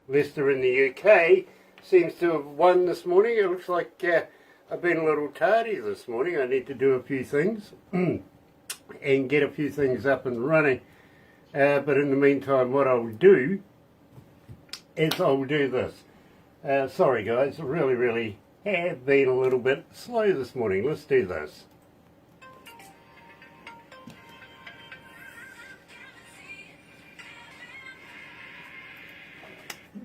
Leicester in the UK seems to have won this morning. It looks like I've been a little tardy this morning. I need to do a few things and get a few things up and running. But in the meantime, what I'll do is I'll do this. Sorry guys, I really have been a little bit slow this morning. Let's do this.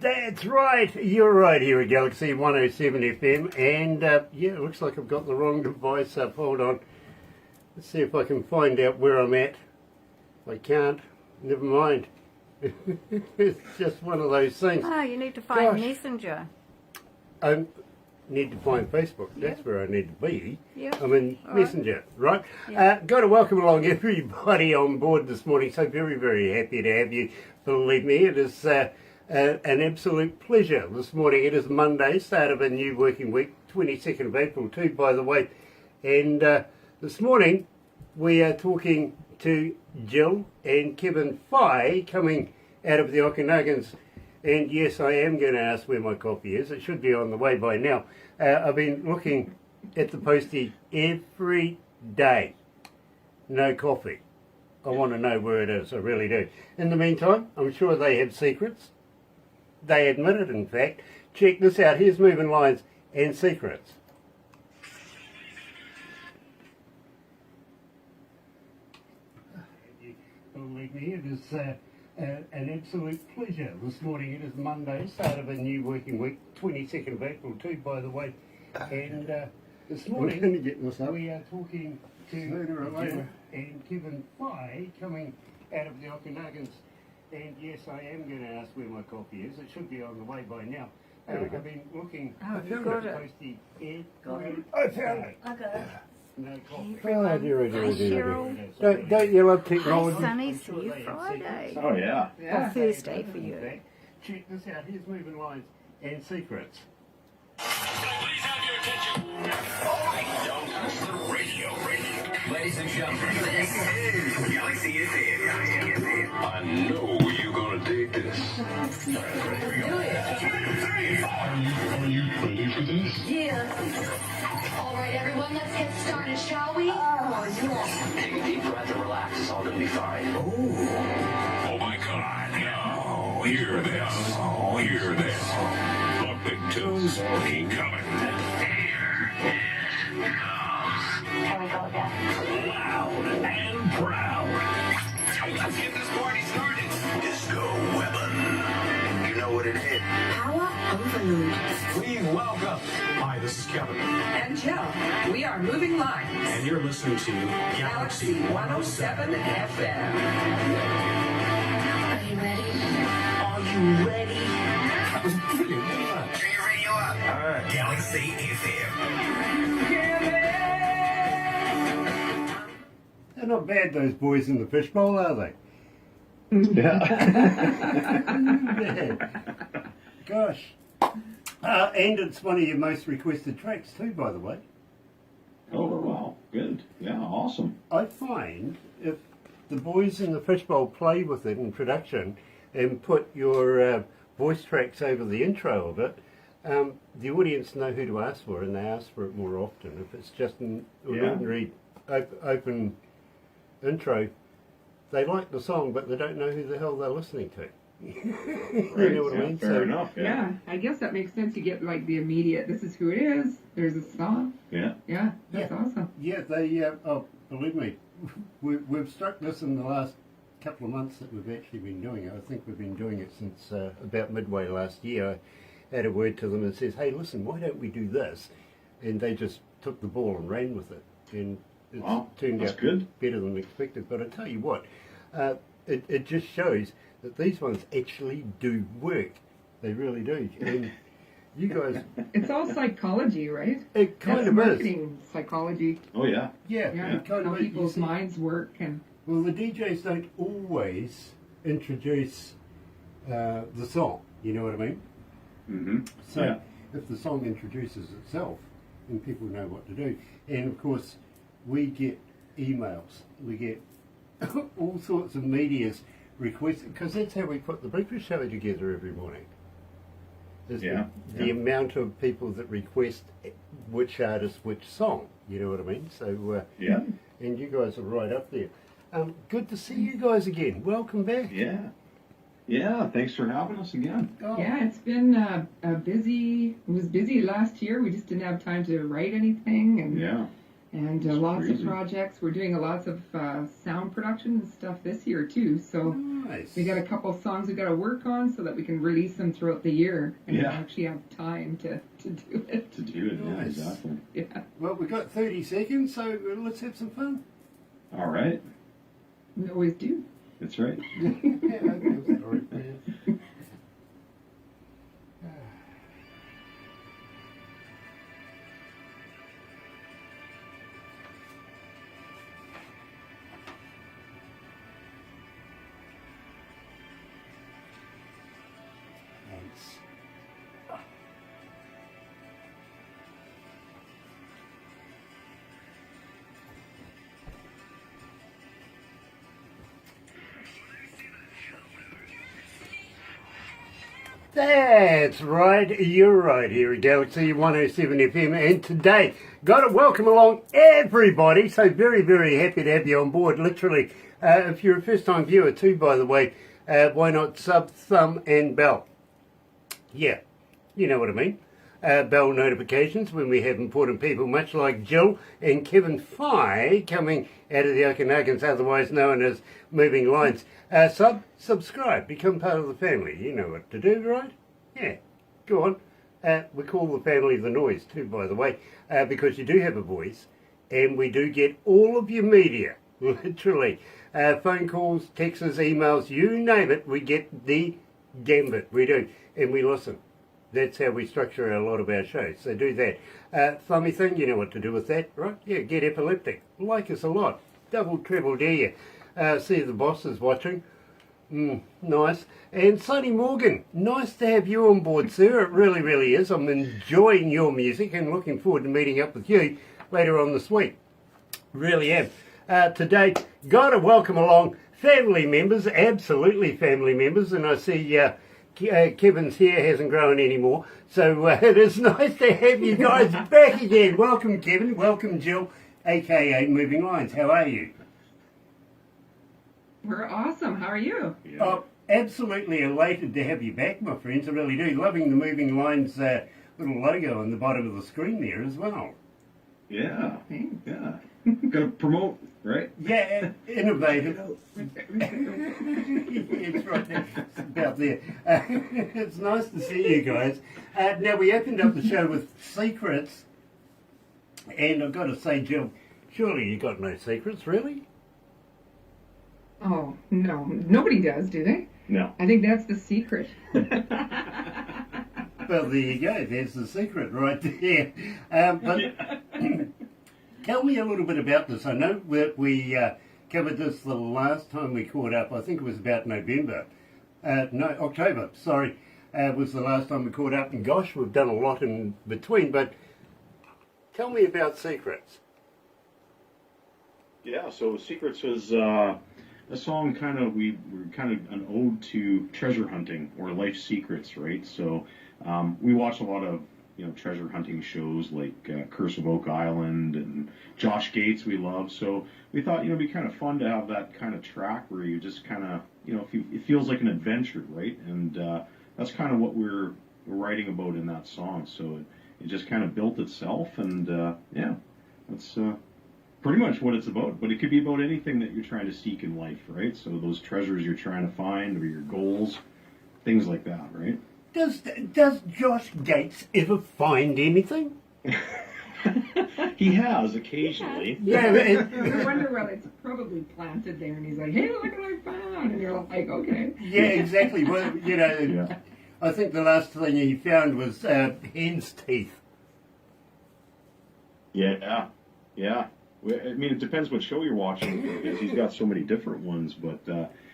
That's right, you're right here at galaxy107fm, and yeah, it looks like I've got the wrong device up. Hold on, let's see if I can find out where I'm at. If I can't, never mind. It's just one of those things. Oh, you need to find Messenger. I need to find Facebook. That's where I need to be. Yeah. I'm in Messenger, right? Yeah. Got to welcome along everybody on board this morning. So very happy to have you. Believe me, it is an absolute pleasure this morning. It is Monday, start of a new working week, 22nd of April too, by the way. And this morning we are talking to Jill and Kevin Fye coming out of the Okanagans. And yes, I am going to ask where my coffee is. It should be on the way by now. I've been looking at the postie every day. No coffee. I want to know where it is, I really do. In the meantime, I'm sure they have secrets. They admit it, in fact. Check this out. Here's MovingLines and secrets. Believe me, it is an absolute pleasure this morning. It is Monday, start of a new working week, 22nd of April too, by the way. And this morning we are talking to Jill and Kevin Fye coming out of the Okanagans. And yes, I am going to ask where my coffee is. It should be on the way by now. I've been looking at the postie every I found it. I got it. no coffee. Everyone. Don't you love technology? Hi, Sunny. See you Friday. Oh, yeah. Or Thursday for you. Check this out. Here's MovingLines and secrets. Please have your attention. All right, don't touch the radio. Ladies and gentlemen, this is Galaxy FM. I know you're gonna dig this. Do it. Are you ready for this? Yeah. All right, everyone, let's get started, shall we? Take a deep breath and relax. It's all gonna be fine. Oh my God! No, hear this. Hear this. The big toes ain't coming. Here we go again. Loud and proud. Let's get this party started. Disco weapon. You know what it is. Power overload. Please welcome. Hi, this is Kevin. And Jill, we are MovingLines. And you're listening to Galaxy 107 FM. Are you ready? Are you ready? That was brilliant. Turn your radio up. All right. Galaxy FM. They're not bad, those boys in the fishbowl, are they? Yeah. Yeah. Gosh. And it's one of your most requested tracks too, by the way. Oh, wow. Good. Yeah, awesome. I find if the boys in the fishbowl play with it in production and put your voice tracks over the intro of it, the audience know who to ask for, and they ask for it more often. If it's just an ordinary open intro, they like the song, but they don't know who the hell they're listening to. You know what I mean? Fair enough. Yeah, I guess that makes sense. You get like the immediate, this is who it is, there's a song. Yeah. Yeah, that's awesome. Yeah, they, believe me, we've struck this in the last couple of months that we've actually been doing it. I think we've been doing it since about midway last year. I had a word to them and says, hey, listen, why don't we do this? And they just took the ball and ran with it. And it's turned out better than expected. But I tell you what, it just shows that these ones actually do work. They really do. And you guys... It's all psychology, right? It kind That's of marketing psychology. Oh, yeah. Yeah, Yeah, it kind how of is. people's minds work. And Well, the DJs don't always introduce the song, you know what I mean? Mm-hmm. So if the song introduces itself, then people know what to do. And of course, we get emails, we get all sorts of media's requests, because that's how we put the breakfast show together every morning. is Yeah, the yeah. amount of people that request which artist, which song. You know what I mean? So Yeah. and you guys are right up there. Good to see you guys again. Welcome back. Yeah. Yeah. Thanks for having us again. Oh, Yeah, it's been a busy. It was busy last year. We just didn't have time to write anything, and Yeah. lots crazy. of projects. We're doing lots of sound production and stuff this year too. So nice. we got a couple of songs we got to work on so that we can release them throughout the year and Yeah. actually have time to do it. To do it. Yeah. Nice. Exactly. Yeah. Well, we've got 30 seconds, so let's have some fun. All right. We always do. That's right. Yeah, okay, sorry. Thanks. That's right, you're right here at Galaxy 107 FM, and today, got to welcome along everybody, so very, very happy to have you on board, literally. If you're a first-time viewer too, by the way, why not sub, thumb and bell? Yeah, you know what I mean. Bell notifications when we have important people, much like Jill and Kevin Fye coming out of the Okanagans, otherwise known as MovingLines. Subscribe, become part of the family. You know what to do, right? Yeah, go on. We call the family the noise too, by the way, because you do have a voice, and we do get all of your media, literally. Phone calls, texts, emails, you name it, we get the gambit. We do, and we listen. That's how we structure a lot of our shows. So do that. Thummy thing, you know what to do with that, right? Yeah, get epileptic. Like us a lot. Double, treble dare you. See the boss is watching. Nice. And Sonny Morgan, nice to have you on board, sir. It really, really is. I'm enjoying your music and looking forward to meeting up with you later on this week. Really am. Today, got to welcome along family members, absolutely family members, and I see Kevin's hair hasn't grown anymore, so it is nice to have you guys back again. Welcome, Kevin. Welcome, Jill, aka Moving Lines. How are you? We're awesome. How are you? Yeah. Oh, absolutely elated to have you back, my friends. I really do. Loving the Moving Lines little logo on the bottom of the screen there as well. Yeah. Thanks. Yeah. Got to promote, right? Yeah, innovative. It's right there. It's about there. It's nice to see you guys. Now, we opened up the show with secrets, and I've got to say, Jill, surely you got no secrets, really? Oh, no. Nobody does, do they? No. I think that's the secret. Well, there you go. There's the secret right there. But tell me a little bit about this. I know that we covered this the last time we caught up. I think it was about November. No, October, sorry, was the last time we caught up. And gosh, we've done a lot in between. But tell me about Secrets. Yeah, so Secrets was a song we were kind of an ode to treasure hunting or life secrets, right? So we watch a lot of treasure hunting shows like Curse of Oak Island and Josh Gates we love. So we thought it'd be kind of fun to have that kind of track where you just kind of it feels like an adventure, right? And that's kind of what we're writing about in that song. So it just kind of built itself, and yeah, that's pretty much what it's about. But it could be about anything that you're trying to seek in life, right? So those treasures you're trying to find, or your goals, things like that, right? Does Josh Gates ever find anything? He has occasionally. Yeah, I wonder whether it's probably planted there, and he's like, "Hey, look what I found," and you're like, "Okay." yeah, exactly. Well, Yeah. I think the last thing he found was hen's teeth. Yeah, yeah. I mean, it depends what show you're watching, because he's got so many different ones. But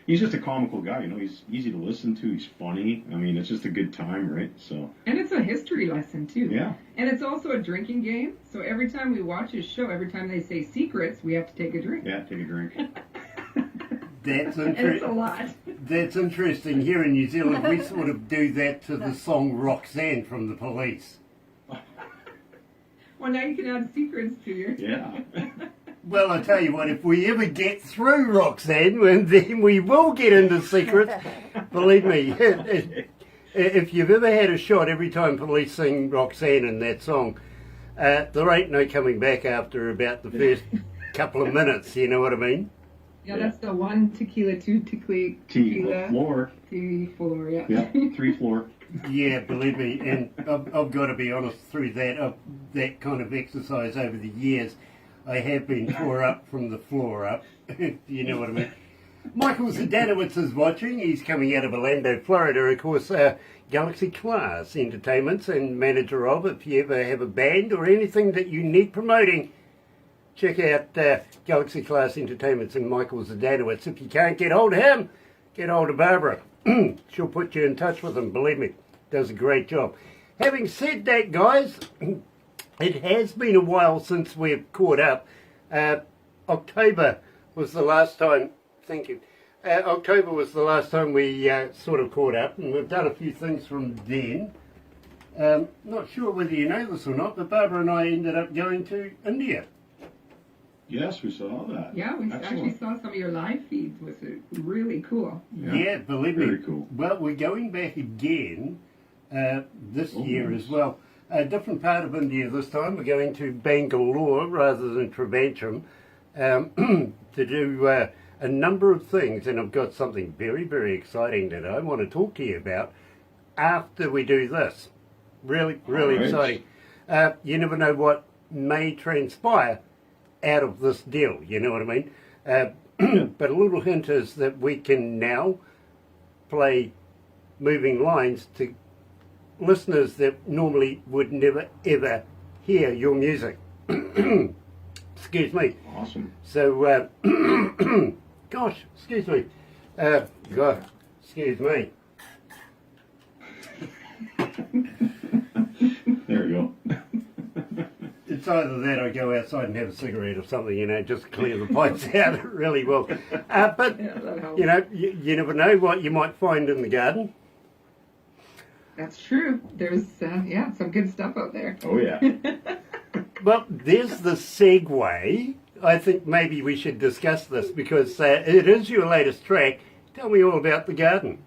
he's just a comical guy. He's easy to listen to. He's funny. I mean, it's just a good time, right? So. And it's a history lesson too. Yeah. And it's also a drinking game. So every time we watch his show, every time they say secrets, we have to take a drink. Yeah, take a drink. That's And it's a lot. That's interesting. Here in New Zealand, we sort of do that to the song Roxanne from the Police. Well, now you can add secrets to your. Yeah. Well, I tell you what, if we ever get through Roxanne, then we will get into secrets. Believe me, if you've ever had a shot every time Police sing Roxanne in that song, there ain't no coming back after about the first couple of minutes, you know what I mean? Yeah, that's the 1 tequila, 2 tequila, Floor. 3 floor, yeah. Yeah, 3 floor. Yeah, believe me, and I've got to be honest, through that kind of exercise over the years, I have been tore up from the floor up, you know what I mean. Michael Zdanowitz is watching. He's coming out of Orlando, Florida, of course, Galaxy Class Entertainments and manager of. If you ever have a band or anything that you need promoting, check out Galaxy Class Entertainments and Michael Zdanowitz. If you can't get hold of him, get hold of Barbara. She'll put you in touch with him, believe me. Does a great job. Having said that, guys, it has been a while since we've caught up. October was the last time, thank you. October was the last time we sort of caught up, and we've done a few things from then. Not sure whether you know this or not, but Barbara and I ended up going to India. Yes, we saw that. Yeah, we actually saw some of your live feeds, was really cool. Yeah, believe me. Very cool. Well, we're going back again this year nice. as well. A different part of India this time. We're going to Bangalore rather than Trivandrum to do a number of things, and I've got something very, very exciting that I want to talk to you about after we do this. Really, really exciting. You never know what may transpire out of this deal, you know what I mean? But a little hint is that we can now play Moving Lines to listeners that normally would never ever hear your music. Excuse me. Awesome. So, gosh, excuse me. God, excuse me. There you go. It's either that or go outside and have a cigarette or something, you know, just clear the pipes out really well. But, you know, you never know what you might find in the garden. That's true. There's, some good stuff out there. Oh, yeah. Well, there's the segue. I think maybe we should discuss this because it is your latest track. Tell me all about the garden.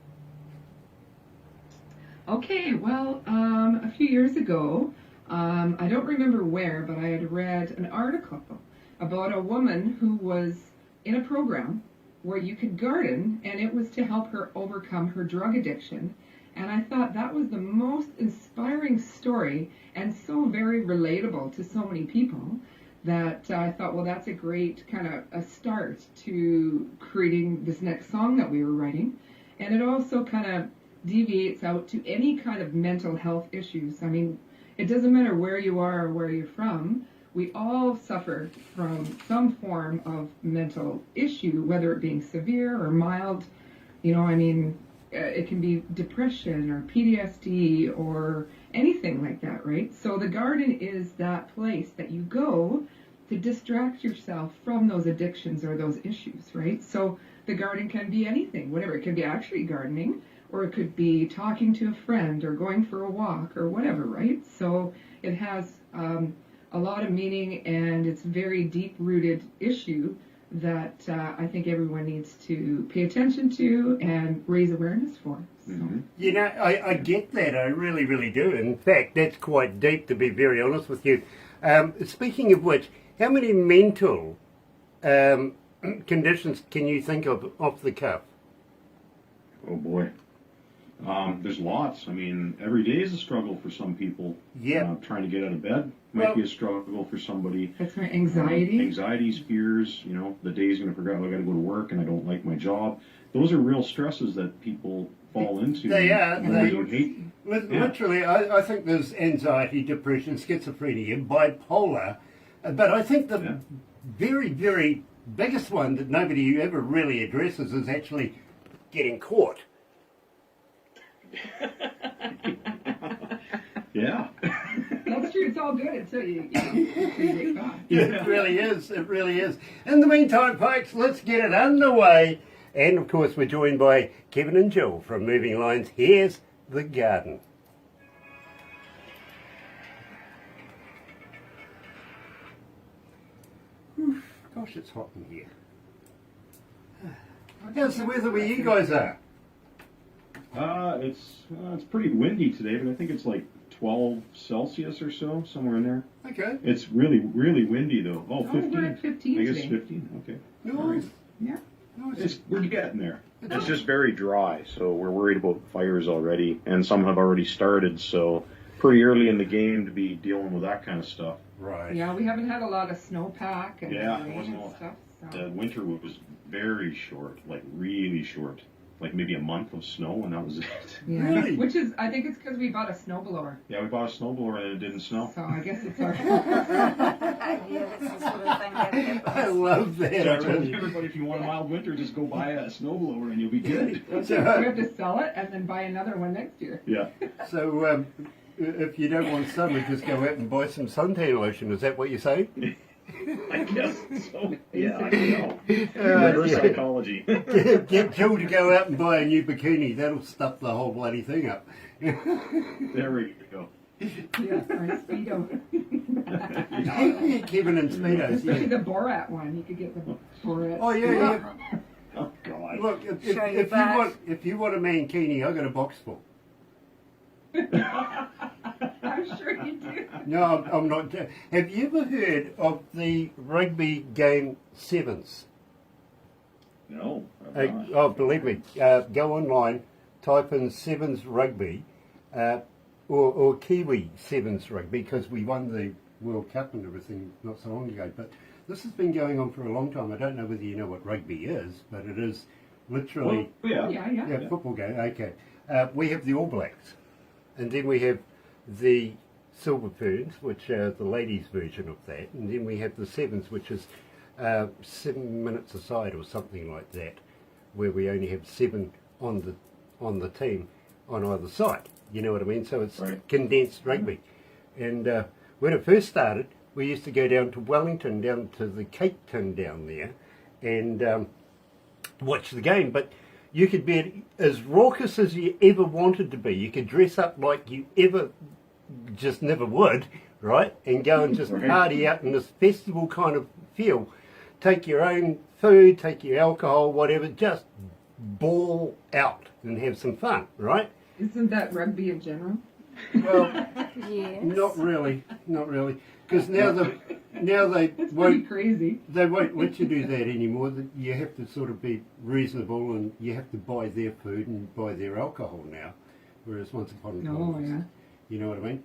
Okay, well, a few years ago, I don't remember where, but I had read an article about a woman who was in a program where you could garden, and it was to help her overcome her drug addiction. And I thought that was the most inspiring story and so very relatable to so many people that I thought, well, that's a great kind of a start to creating this next song that we were writing. And it also kind of deviates out to any kind of mental health issues. I mean, it doesn't matter where you are or where you're from. We all suffer from some form of mental issue, whether it being severe or mild. You know, I mean, it can be depression or PTSD or anything like that, right? So the garden is that place that you go to distract yourself from those addictions or those issues, right? So the garden can be anything, whatever. It could be actually gardening, or it could be talking to a friend or going for a walk or whatever, right? So it has a lot of meaning, and it's a very deep-rooted issue that I think everyone needs to pay attention to and raise awareness for. So. Mm-hmm. You know, I get that. I really, really do. In fact, that's quite deep, to be very honest with you. Speaking of which, how many mental conditions can you think of off the cuff? Oh, boy. There's lots. I mean, every day is a struggle for some people. Yeah. Trying to get out of bed might be a struggle for somebody. That's right. Anxiety. Anxieties, fears, you know, the day's going to forget, I got to go to work and I don't like my job. Those are real stresses that people fall into. They are. Literally, I think there's anxiety, depression, schizophrenia, bipolar. But I think the very, very biggest one that nobody ever really addresses is actually getting caught. Yeah. That's true. It's all good until you get caught. It really is. It really is. In the meantime, folks, let's get it underway And of course, we're joined by Kevin and Jill from MovingLines. Here's the garden. Oof, gosh, it's hot in here. How's the weather where you guys are? It's pretty windy today, but I think it's like 12 Celsius or so, somewhere in there. Okay. It's really, really windy though. Oh, 15. we're at 15 I guess today. 15. Okay. Nice. Yeah. We're getting there. It's just very dry, so we're worried about fires already, and some have already started. So pretty early in the game to be dealing with that kind of stuff. Right. Yeah, we haven't had a lot of snowpack and Yeah, it rain wasn't and all- stuff. The So. winter was very short, like really short, like maybe a month of snow, and that was it. Yeah. Really? Which is, I think it's because we bought a snowblower. Yeah, we bought a snowblower and it didn't snow. So I guess it's our. Yeah, that's the sort of thing that I happens. love that. So I I told really- everybody, if you want a mild winter, just go buy a snowblower and you'll be good. we have to sell it and then buy another one next year. Yeah. So, if you don't want summer, just go out and buy some suntan lotion. Is that what you're saying? I guess so. Yeah, I know. Yeah. Reverse psychology. Get Jill to go out and buy a new bikini. That'll stuff the whole bloody thing up. There we go. Yeah, our Speedo. Kevin and Speedos. Especially Yeah. the Borat one. You could get the Borat. Oh yeah, yeah. Oh God. Look, if Show your you butt. want a mankini, I got a box full. I'm sure you do. No, I'm not. Have you ever heard of the rugby game sevens? No. I'm not. Oh, believe me, go online, type in sevens rugby, or Kiwi sevens rugby, because we won the World Cup and everything not so long ago. But this has been going on for a long time. I don't know whether you know what rugby is, but it is literally Well, yeah. Yeah. football game. Okay, we have the All Blacks, and then we have the Silver Ferns, which are the ladies' version of that, and then we have the sevens, which is 7 minutes aside or something like that, where we only have 7 on the team on either side. You know what I mean? So it's Right. condensed rugby. And when it first started, we used to go down to Wellington, down to the Cape Tin down there, and watch the game. But you could be as raucous as you ever wanted to be. You could dress up like you just never would, right? And go and just Right. party out in this festival kind of feel. Take your own food, take your alcohol, whatever, just ball out and have some fun, right? Isn't that rugby in general? Well, Yes. not really, because now they It's pretty won't crazy. let you do that anymore. You have to sort of be reasonable, and you have to buy their food and buy their alcohol now, whereas once upon a time, Oh, yeah. you know what I mean?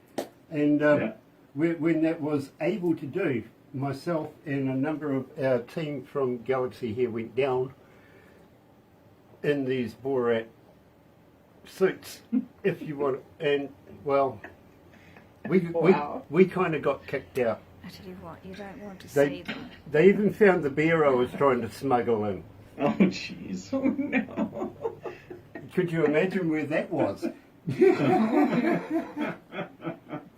And Yeah. when that was able to do, myself and a number of our team from Galaxy here went down in these Borat suits, if you want, and well, Wow. we kind of got kicked out. I tell you what, you don't want to They see them. they even found the beer I was trying to smuggle in. Oh jeez. Oh no. Could you imagine where that was?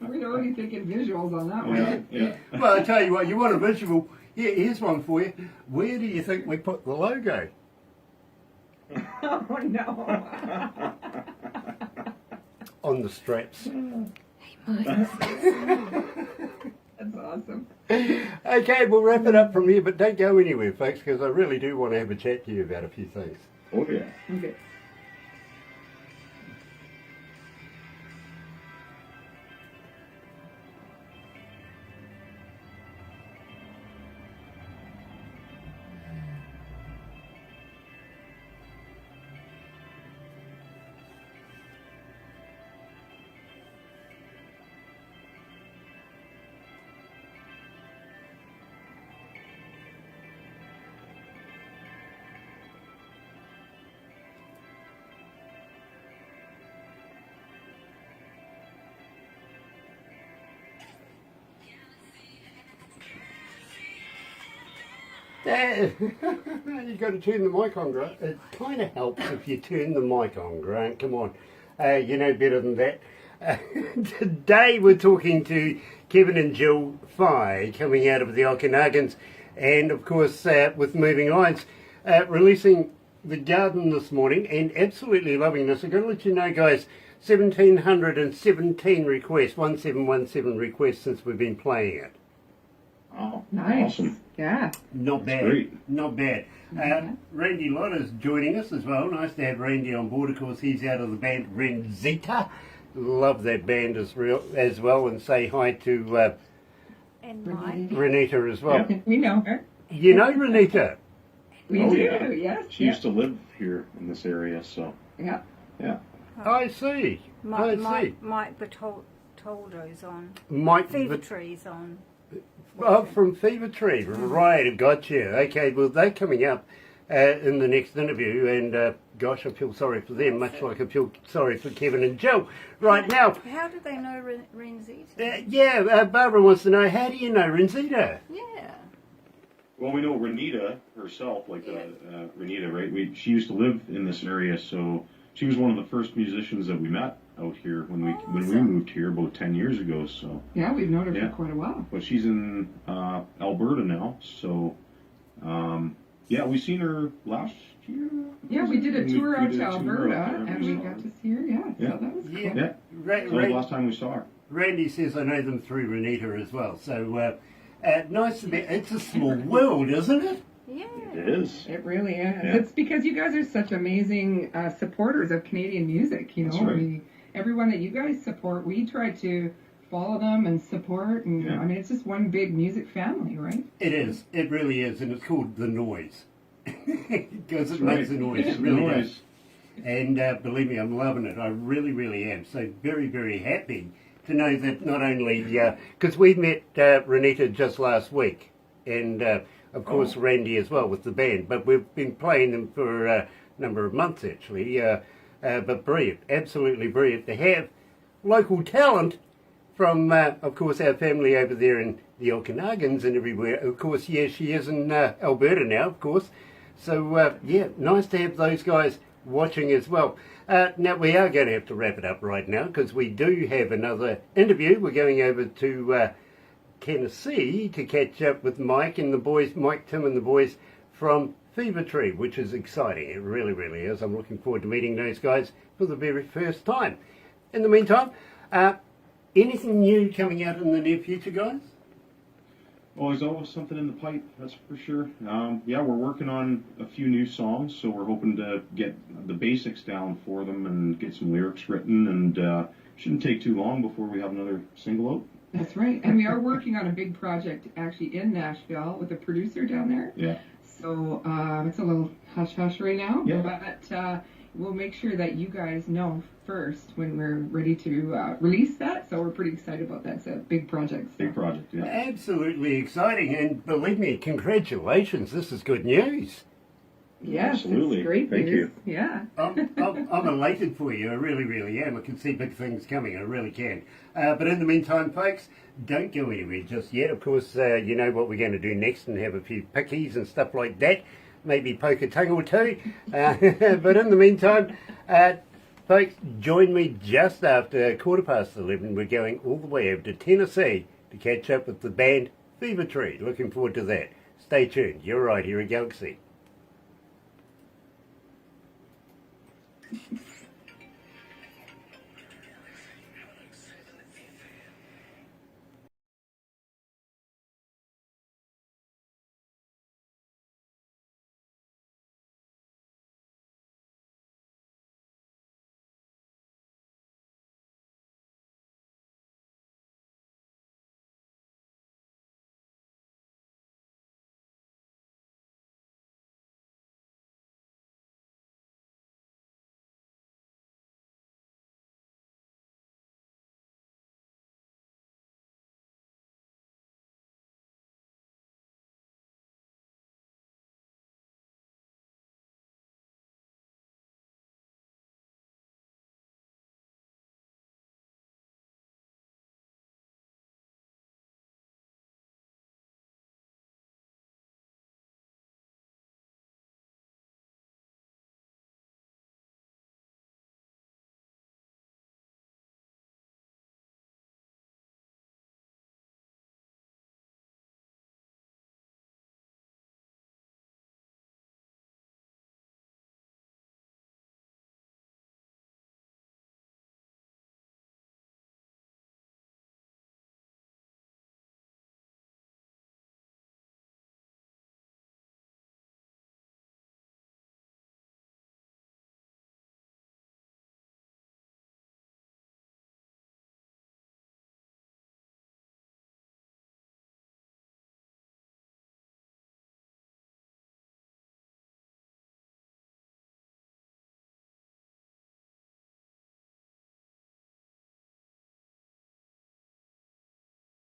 We're already thinking visuals on that one. Yeah. Yeah. Well, I tell you what, you want a visual? Yeah, here's one for you. Where do you think we put the logo? Oh no. On the straps. That's awesome. Okay, we'll wrap it up from here, but don't go anywhere, folks, because I really do want to have a chat to you about a few things. Oh yeah. Okay. You've got to turn the mic on, Grant. It kind of helps if you turn the mic on, Grant. Come on. You know better than that. Today we're talking to Kevin and Jill Fye, coming out of the Okanagans, and of course with MovingLines, releasing the garden this morning and absolutely loving this. I've got to let you know, guys, 1,717 requests, 1717 requests since we've been playing it. Oh, Nice. awesome. Yeah. Not bad. great. Not bad. Randy Lotta's joining us as well. Nice to have Randy on board. Of course, he's out of the band Renzita. Love that band as well. And say hi to And Mike. Renita as well. Yeah. We know her. You know Renita? We Oh, do, yeah. yes. She used to live here in this area, so Yeah. yeah. I see. I see. Mike Bertoldo's on. Mike Fever Tree's on. Oh, from Fever Tree. Right, gotcha. Okay, well, they're coming up in the next interview, and gosh, I feel sorry for them, much like I feel sorry for Kevin and Joe. Right now, How do they know Renzita? Barbara wants to know, how do you know Renzita? Yeah. Well, we know Renita herself, like Renita, right? She used to live in this area, so she was one of the first musicians that we met out here when we moved here about 10 years ago. So Yeah, we've known her Yeah. for quite a while. but she's in Alberta now. So we seen her last year. Yeah, we did a tour out did to a tour Alberta, out there, and we we saw got her. to see her. Yeah, Yeah. so that was cool. Yeah. Yeah, Ra- so that was the Ra- last time we saw her. Randy says I know them through Renita as well. So nice to be. It's a small world, isn't it? Yeah. It is. It really is. Yeah. It's because you guys are such amazing supporters of Canadian music. You know, That's right. everyone that you guys support, we try to follow them and support. And Yeah. I mean, it's just one big music family, right? It is. It really is, and it's called The Noise. Because it Right. makes a noise. It's It really noise. does. And believe me, I'm loving it. I really, really am. So very, very happy to know that not only, because we met Renita just last week, and of course Randy as well with the band, but we've been playing them for a number of months actually. But brilliant, absolutely brilliant to have local talent from, of course, our family over there in the Okanagans and everywhere. Of course, yeah, she is in Alberta now, of course. So, nice to have those guys watching as well. Now, we are going to have to wrap it up right now because we do have another interview. We're going over to Tennessee to catch up with Mike and the boys, Mike, Tim and the boys from Fever Tree, which is exciting. It really, really is. I'm looking forward to meeting those guys for the very first time. In the meantime, anything new coming out in the near future, guys? Well, there's always something in the pipe, that's for sure. We're working on a few new songs, so we're hoping to get the basics down for them and get some lyrics written, and shouldn't take too long before we have another single out. That's right. And we are working on a big project actually in Nashville with a producer down there. Yeah. So it's a little hush-hush right now. Yeah. But we'll make sure that you guys know first when we're ready to release that. So we're pretty excited about that. It's a big project. So. Big project, yeah. Absolutely exciting, and believe me, congratulations. This is good news. Yes, Absolutely. it's great Thank news. you. Yeah. I'm elated for you. I really, really am. I can see big things coming. I really can. But in the meantime, folks, don't go anywhere just yet. Of course, you know what we're going to do next and have a few pickies and stuff like that. Maybe poke a tongue or two. But in the meantime, folks, join me just after 11:15. We're going all the way over to Tennessee to catch up with the band Fever Tree. Looking forward to that. Stay tuned. You're right here at Galaxy.